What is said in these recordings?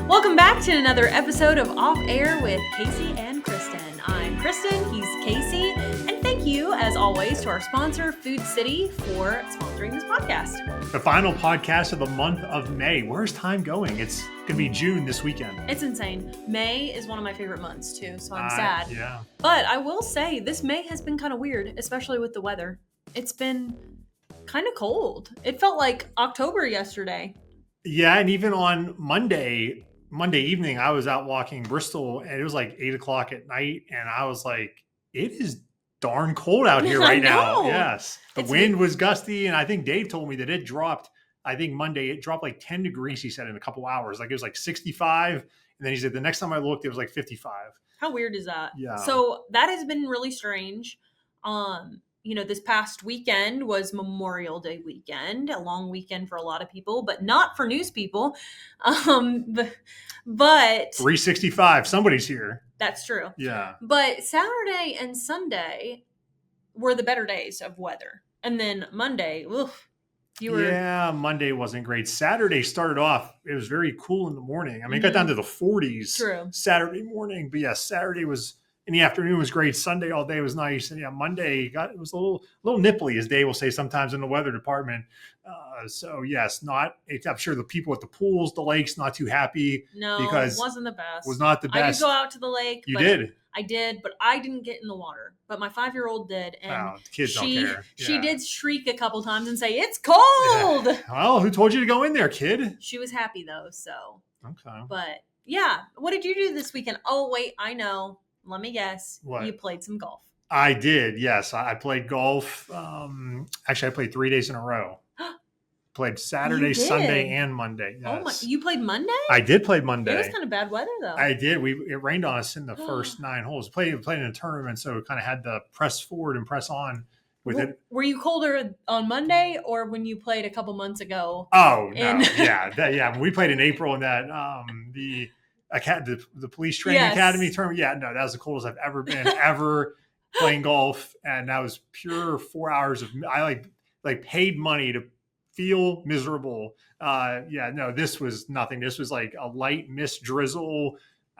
Welcome back to another episode of Off Air with Casey and Kristen. I'm Kristen, he's Casey, and thank you, as always, to our sponsor, Food City, for sponsoring this podcast. The final podcast of the month of May. Where's time going? It's going to be June this weekend. It's insane. May is one of my favorite months, too, so I'm sad. Yeah. But I will say, this May has been kind of weird, especially with the weather. It's been kind of cold. It felt like October yesterday. Yeah, and even on Monday evening, I was out walking Bristol, and it was like 8 o'clock at night, and I was like, it is darn cold out here right now. Yes. The wind was gusty, and I think Dave told me that it dropped, I think Monday, it dropped like 10 degrees, he said, in a couple hours. Like it was like 65, and then he said the next time I looked, it was like 55. How weird is that? Yeah. So that has been really strange. This past weekend was Memorial Day weekend, a long weekend for a lot of people, but not for news people. But 365, somebody's here. That's true. Yeah. But Saturday and Sunday were the better days of weather. And then Monday, Monday wasn't great. Saturday started off, it was very cool in the morning. I mean, it got down to the 40s. True. Saturday morning. But yeah, Saturday was in the afternoon was great. Sunday all day was nice. And yeah, Monday it was a little nipply, as Dave will say sometimes in the weather department. So yes, I'm sure the people at the pools, the lakes, not too happy. No, because it wasn't the best. Was not the best. I did go out to the lake. You did? I did, but I didn't get in the water. But my 5-year-old did. And the kids don't care. Yeah. She did shriek a couple times and say, "It's cold." Yeah. Well, who told you to go in there, kid? She was happy though, so. Okay. But yeah, what did you do this weekend? Oh, wait, I know. Let me guess. What? You played some golf. I did, yes. I played golf. Actually, I played 3 days in a row. Played Saturday, Sunday, and Monday. Yes. Oh my! You played Monday? I did play Monday. It was kind of bad weather, though. I did. It rained on us in the first 9 holes. Played in a tournament, so it kind of had to press forward and press on with it. Were you colder on Monday or when you played a couple months ago? Oh no! Yeah. We played in April in that the police training academy tournament. Yeah, no, that was the coldest I've ever been ever playing golf, and that was pure 4 hours of I like paid money to feel miserable. This was nothing. This was like a light mist drizzle.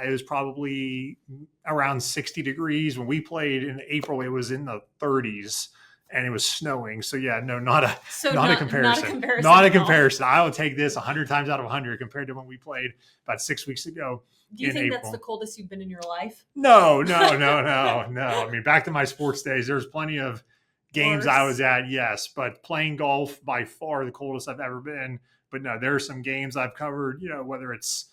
It was probably around 60 degrees when we played in April. It was in the 30s. And it was snowing. So yeah, no, not a comparison. Not a comparison. I will take this 100 times out of 100 compared to when we played about 6 weeks ago. Do you think that's the coldest you've been in your life? No. I mean, back to my sports days, there's plenty of games I was at, yes, but playing golf by far the coldest I've ever been. But no, there are some games I've covered, whether it's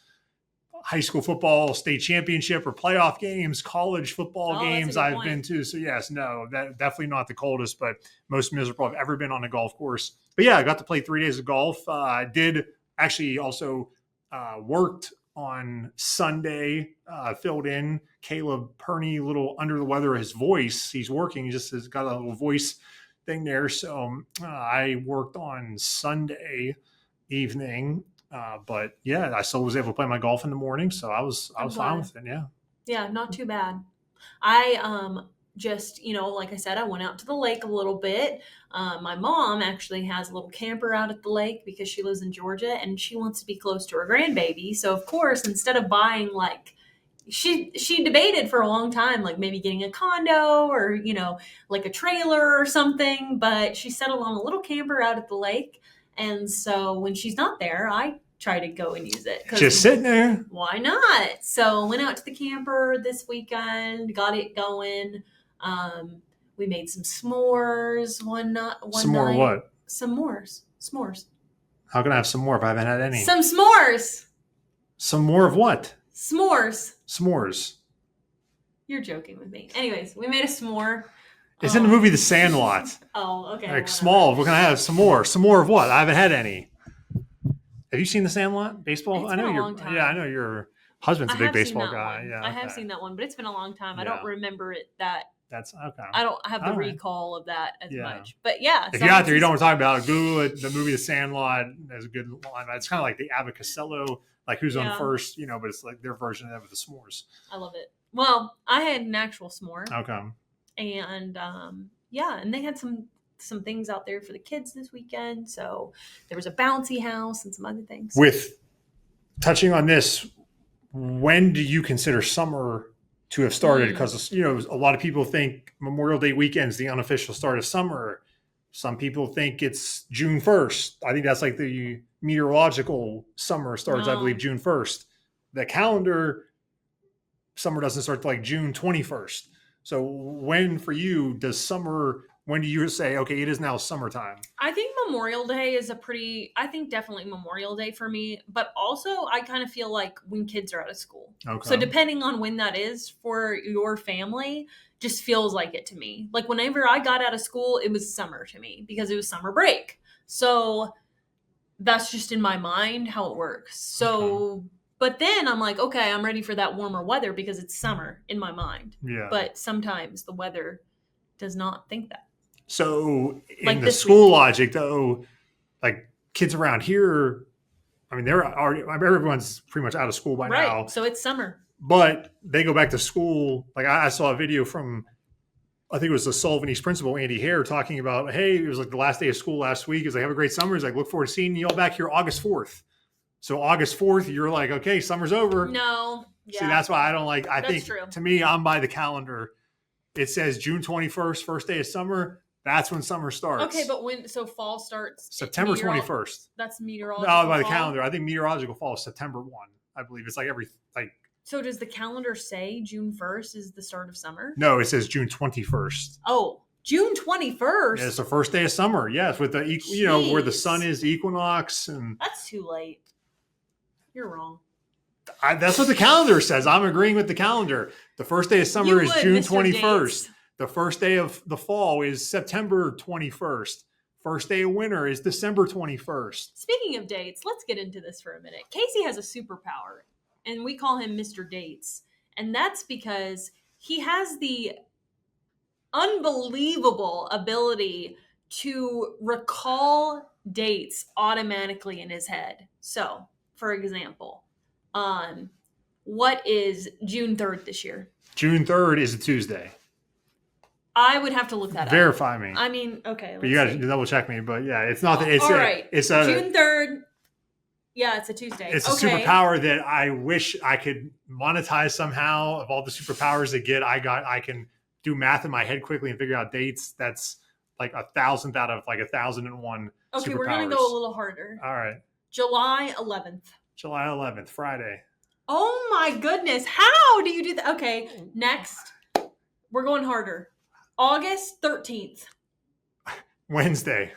high school football, state championship or playoff games, college football games I've been to. So yes, no, that definitely not the coldest, but most miserable I've ever been on a golf course. But yeah, I got to play 3 days of golf. I did actually also worked on Sunday, filled in Caleb Perney, a little under the weather, his voice. He's working. He just has got a little voice thing there. So I worked on Sunday evening. But yeah, I still was able to play my golf in the morning, so I was fine with it. Yeah, not too bad. I just, like I said, I went out to the lake a little bit. My mom actually has a little camper out at the lake because she lives in Georgia and she wants to be close to her grandbaby. So of course, instead of buying she debated for a long time, like maybe getting a condo or, like a trailer or something, but she settled on a little camper out at the lake. And so when she's not there, I try to go and use it. Just sitting there. Why not? So went out to the camper this weekend, got it going. We made some s'mores one night. Some more what? Some s'mores. How can I have some more if I haven't had any? Some s'mores. Some more of what? S'mores. You're joking with me. Anyways, we made a s'more. It's in the movie The Sandlot. Oh, okay. Like small. What can I have? Some more. Some more of what? I haven't had any. Have you seen The Sandlot? Baseball? It's been a long time. Yeah, I know your husband's a big baseball guy. One. Yeah, I have seen that one, but it's been a long time. I don't remember it That's okay. I don't have the recall of that as much. But yeah. If you're out there, you don't want to talk about it, Google it. The movie The Sandlot is a good line. It's kind of like the Abbott Costello, like who's on first, but it's like their version of the s'mores. I love it. Well, I had an actual s'more. Okay. And and they had some things out there for the kids this weekend. So there was a bouncy house and some other things. With touching on this, when do you consider summer to have started? Because a lot of people think Memorial Day weekend is the unofficial start of summer. Some people think it's June 1st. I think that's like the meteorological summer starts, I believe, June 1st. The calendar summer doesn't start till like June 21st. So when for you does summer, when do you say, okay, it is now summertime? I think Memorial Day is I think definitely Memorial Day for me, but also I kind of feel like when kids are out of school. Okay. So depending on when that is for your family, just feels like it to me. Like whenever I got out of school, it was summer to me because it was summer break. So that's just in my mind how it works. So, but then I'm like, okay, I'm ready for that warmer weather because it's summer in my mind. Yeah. But sometimes the weather does not think that. So in Like the this school week. logic though, like kids around here, I mean, they're already, everyone's pretty much out of school by now. Right. So it's summer. But they go back to school. Like I saw a video from, I think it was the Sullivan East principal, Andy Hare, talking about, hey, it was like the last day of school last week. He's like, have a great summer. He's like, look forward to seeing you all back here August 4th. So August 4th, you're like, okay, summer's over. No. Yeah. See, that's why I don't like, That's think true. To me, I'm by the calendar. It says June 21st, first day of summer. That's when summer starts. Okay, but so fall starts September 21st. That's meteorological. No, by the fall? calendar. I think meteorological fall is September 1. I believe it's like So does the calendar say June 1st is the start of summer? No, it says June 21st. Oh, June 21st. Yeah, it's the first day of summer. Yes, with the where the sun is equinox and that's too late. You're wrong. That's what the calendar says. I'm agreeing with the calendar. The first day of summer is June 21st. The first day of the fall is September 21st. First day of winter is December 21st. Speaking of dates, let's get into this for a minute. Casey has a superpower, and we call him Mr. Dates. And that's because he has the unbelievable ability to recall dates automatically in his head. So, for example, what is June 3rd this year? June 3rd is a Tuesday. I would have to look that up. Verify me. I mean, okay. But you got to double check me. But yeah, it's not that it's all right. It's a June 3rd. Yeah, it's a Tuesday. It's a superpower that I wish I could monetize somehow. Of all the superpowers that I can do math in my head quickly and figure out dates. That's like 1,000th out of like 1,001. Okay, we're gonna go a little harder. All right. July 11th. July 11th, Friday. Oh my goodness! How do you do that? Okay, next we're going harder. August 13th. Wednesday.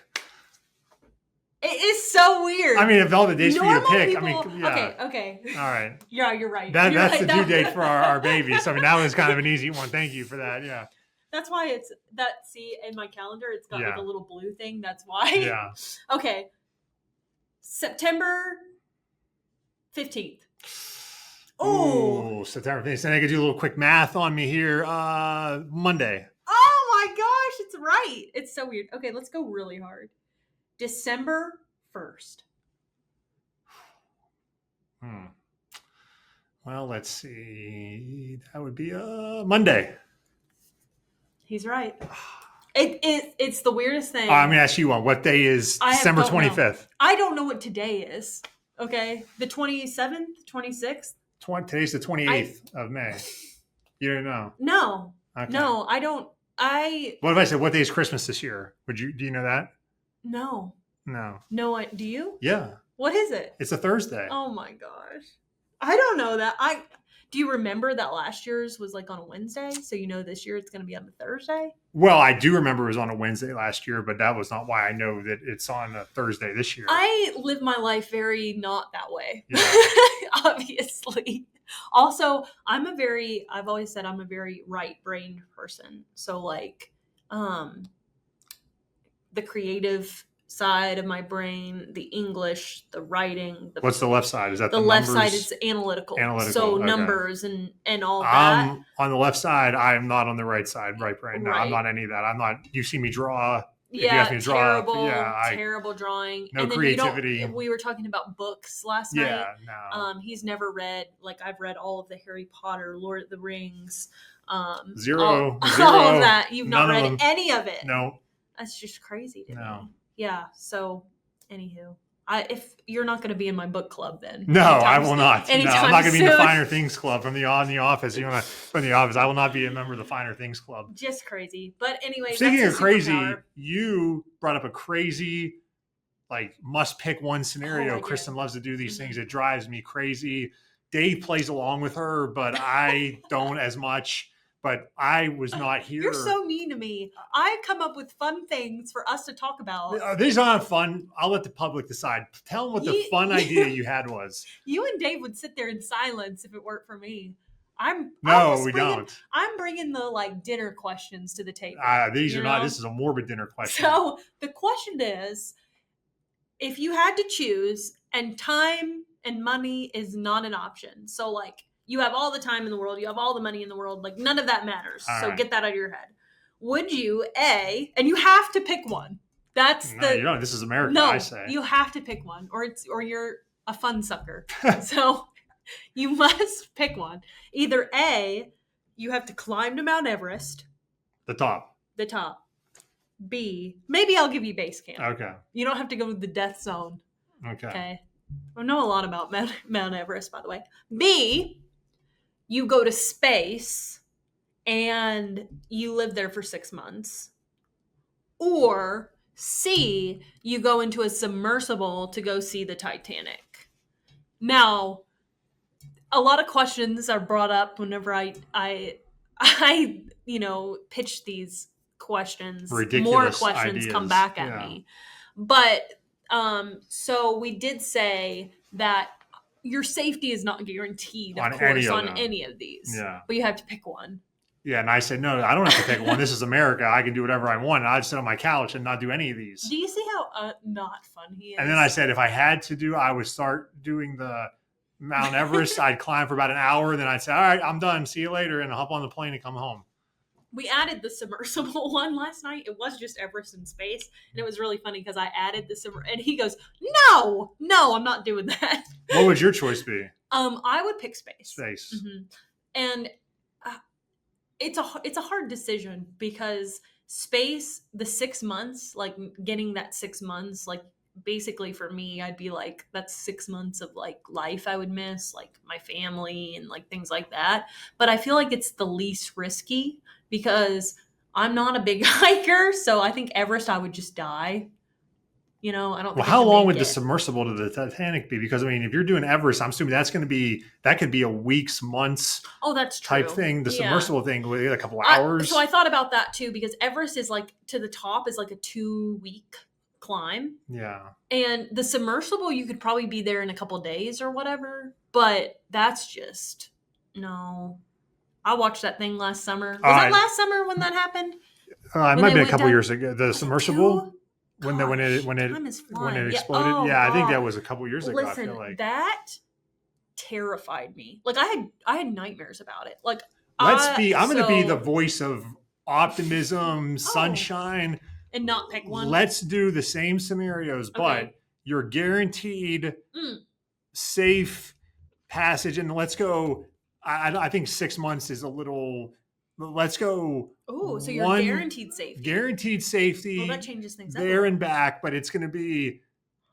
It is so weird. I mean, of all the days for you to pick, people, I mean, yeah. Okay. All right. Yeah, you're right. That's the due date for our baby. So I mean, that was kind of an easy one. Thank you for that. Yeah. That's why it's that. See, in my calendar, it's got like a little blue thing. That's why. Yeah. Okay. September 15th. Oh, September 15th. And I could do a little quick math on me here. Monday. Oh my gosh, it's right. It's so weird. Okay, let's go really hard. December 1st. Well, let's see. That would be Monday. He's right. It's the weirdest thing. I'm going to ask you one. What day is December 25th? I don't know what today is. Okay. The 27th, 26th? Today's the 28th of May. You don't know? No. Okay. No, I don't. What if I said, what day is Christmas this year? Do you know that? No. No. No, do you? Yeah. What is it? It's a Thursday. Oh my gosh. I don't know that. Do you remember that last year's was like on a Wednesday? So you know this year it's going to be on a Thursday? Well, I do remember it was on a Wednesday last year, but that was not why I know that it's on a Thursday this year. I live my life very not that way. Yeah. Obviously. Also, I've always said I'm a very right-brained person. So like the creative side of my brain, the English, the writing. What's the left side? Is that the left numbers? side is analytical. Analytical. So okay. numbers and all that. I'm on the left side. I'm not on the right side. Right brain. No, right. I'm not any of that. I'm not. You see me draw. If Yeah, you ask me to draw, terrible drawing. No and then creativity. We were talking about books last night. Yeah, no. He's never read. Like I've read all of the Harry Potter, Lord of the Rings. Zero. All of that. You've not read any of it. No. That's just crazy to No. me. Yeah. So, anywho, If you're not going to be in my book club, then No, I will not. No, I'm anytime not going to be in the soon. Finer Things Club from the Office. You want to from the office? I will not be a member of the Finer Things Club. Just crazy. But anyway, Speaking that's of a crazy, superpower. you brought up a crazy, like, must pick one scenario. I Kristen did. loves to do these things. It drives me crazy. Dave plays along with her, but I don't as much. But I was not here. You're so mean to me. I come up with fun things for us to talk about. These aren't fun. I'll let the public decide. Tell them what the fun idea you had was. You and Dave would sit there in silence if it weren't for me. No, we don't. I'm bringing the like dinner questions to the table. These are not. This is a morbid dinner question. So the question is, if you had to choose, and time and money is not an option. So like you have all the time in the world, you have all the money in the world, like none of that matters. So get that out of your head. Would you and you have to pick one. That's you don't. This is America. No, I say you have to pick one, or you're a fun sucker. So you must pick one. Either A, you have to climb to Mount Everest. The top. B, maybe I'll give you base camp. Okay. You don't have to go to the death zone. Okay. I know a lot about Mount Everest, by the way. B, you go to space and you live there for 6 months. Or C, you go into a submersible to go see the Titanic. Now, a lot of questions are brought up whenever I pitch these questions. Ridiculous More questions ideas. come back at me. But so we did say that your safety is not guaranteed, of course, on any of these. Yeah. But you have to pick one. Yeah, and I said, no, I don't have to pick one. This is America. I can do whatever I want. And I'd sit on my couch and not do any of these. Do you see how not fun he is? And then I said, if I had to I would start doing the Mount Everest. I'd climb for about an hour. Then I'd say, all right, I'm done. See you later. And I'll hop on the plane and come home. We added the submersible one last night. It was just Everest in space. And it was really funny because I added the submersible. And he goes, no, I'm not doing that. What would your choice be? I would pick space. Mm-hmm. And it's a hard decision because space, the 6 months, like getting that 6 months, like basically for me, I'd be like, that's 6 months of like life I would miss, like my family and like things like that. But I feel like it's the least risky because I'm not a big hiker. So I think Everest, I would just die. I don't. Well, how long would the submersible to the Titanic be? Because I mean, if you're doing Everest, I'm assuming that could be a weeks, months. Oh, that's true. Type thing. The submersible thing with a couple hours. So I thought about that too because Everest is like to the top is like a 2-week climb. Yeah. And the submersible, you could probably be there in a couple of days or whatever. But that's just no. I watched that thing last summer. Was that last summer when that happened? It might have been a couple years ago. The submersible. When it exploded. Yeah, I think that was a couple years ago. Listen, I feel like that terrified me. Like I had nightmares about it. Like I'm going to be the voice of optimism, sunshine, and not pick one. Let's do the same scenarios, but you're guaranteed safe passage. And let's go. I think 6 months is a little. Let's go. Oh, so you're guaranteed safety. Guaranteed safety. Well, that changes things there and back, but it's going to be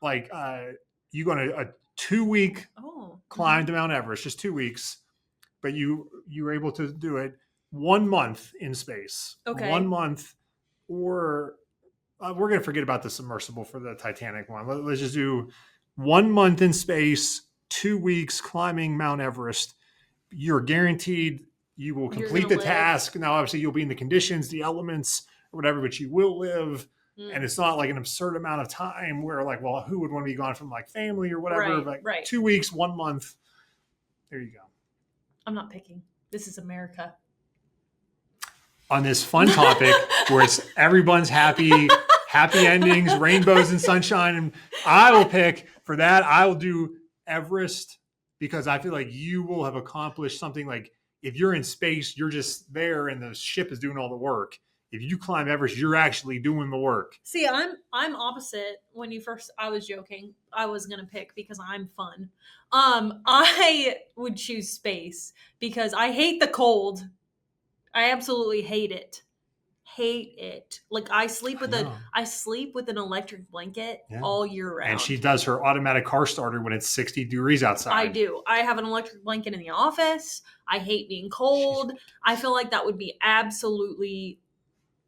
like you go on a 2-week climb to Mount Everest, just 2 weeks, but you were able to do it 1 month in space. Okay. 1 month, or we're going to forget about the submersible for the Titanic one. Let's just do 1 month in space, 2 weeks climbing Mount Everest. You're guaranteed. You will complete the task. Now, obviously, you'll be in the conditions, the elements, or whatever, but you will live. And it's not like an absurd amount of time where, like, well, who would want to be gone from, like, family or whatever? Right. 2 weeks, 1 month. There you go. I'm not picking. This is America. On this fun topic where it's everyone's happy endings, rainbows and sunshine. And I will pick for that. I will do Everest because I feel like you will have accomplished something. Like, if you're in space, you're just there and the ship is doing all the work. If you climb Everest, you're actually doing the work. See, I'm opposite. When I was joking. I was going to pick because I'm fun. I would choose space because I hate the cold. I absolutely hate it. hate it. Like I sleep with know. an electric blanket Yeah. all year round. And she does her automatic car starter when it's 60 degrees outside. I do. I have an electric blanket in the office. I hate being cold. I feel like that would be absolutely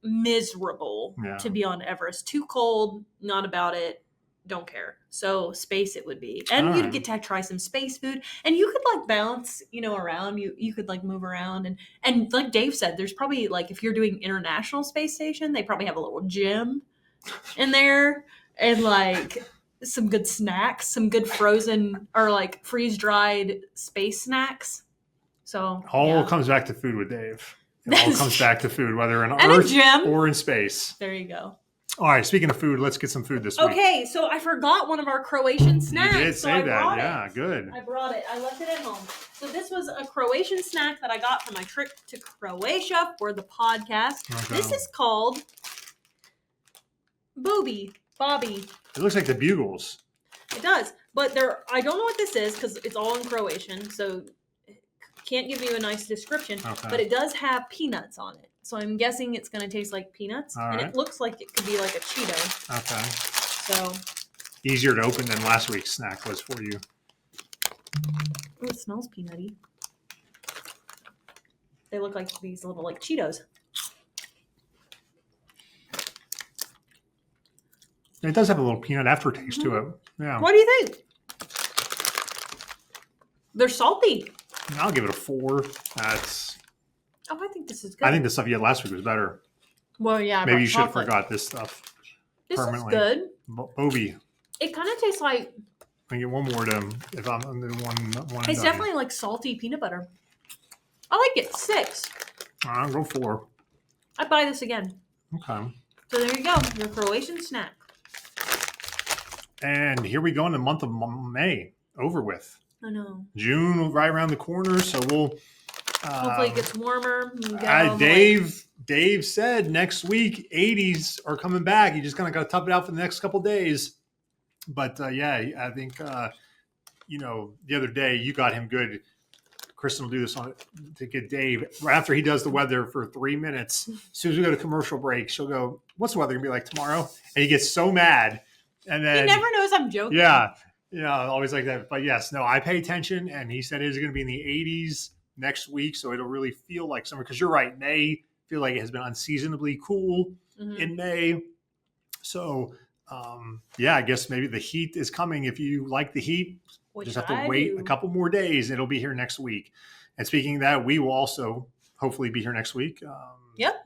miserable to be on Everest. Too cold, not about it. Don't care. So space it would be. And you'd get to try some space food. And you could like bounce, around. You could like move around. And like Dave said, there's probably like if you're doing International Space Station, they probably have a little gym in there and like some good snacks, some good frozen or like freeze-dried space snacks. So all comes back to food with Dave. It all comes back to food, whether in Earth or in space. There you go. All right, speaking of food, let's get some food this week. Okay, so I forgot one of our Croatian snacks. You did say that. Yeah, good. I brought it. I left it at home. So this was a Croatian snack that I got for my trip to Croatia for the podcast. Okay. This is called Bobby. It looks like the Bugles. It does, but I don't know what this is because it's all in Croatian, so can't give you a nice description. Okay. But it does have peanuts on it. So I'm guessing it's going to taste like peanuts. All and it looks like it could be like a Cheeto. Okay. So. Easier to open than last week's snack was for you. Oh, it smells peanutty. They look like these little like Cheetos. It does have a little peanut aftertaste to it. Yeah. What do you think? They're salty. I'll give it a 4. That's... Oh, I think this is good. I think the stuff you had last week was better. Well, yeah. Maybe you should have forgot this stuff. This is good. Bobby. It kind of tastes like. I can get one more to if I'm the one. It's definitely like salty peanut butter. I like it. 6. I'll go 4. I'd buy this again. Okay. So there you go. Your Croatian snack. And here we go in the month of May. Over with. I know. June right around the corner, so we'll. Hopefully it gets warmer. Dave said next week 80s are coming back. You just kind of got to tough it out for the next couple of days. But I think the other day you got him good. Kristen will do this to get Dave right after he does the weather for 3 minutes. As soon as we go to commercial break, she'll go, "What's the weather gonna be like tomorrow?" And he gets so mad, and then he never knows I'm joking. Yeah, always like that. But yes, no, I pay attention, and he said it is going to be in the 80s next week, so it'll really feel like summer. Because you're right, May feel like it has been unseasonably cool in May. So I guess maybe the heat is coming. If you like the heat, just have to wait a couple more days. It'll be here next week. And speaking of that, we will also hopefully be here next week.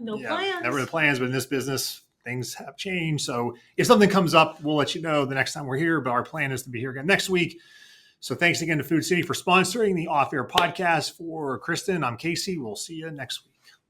No plans. Never the plans, but in this business, things have changed. So if something comes up, we'll let you know the next time we're here. But our plan is to be here again next week. So thanks again to Food City for sponsoring the Off Air podcast. For Kristen, I'm Casey. We'll see you next week.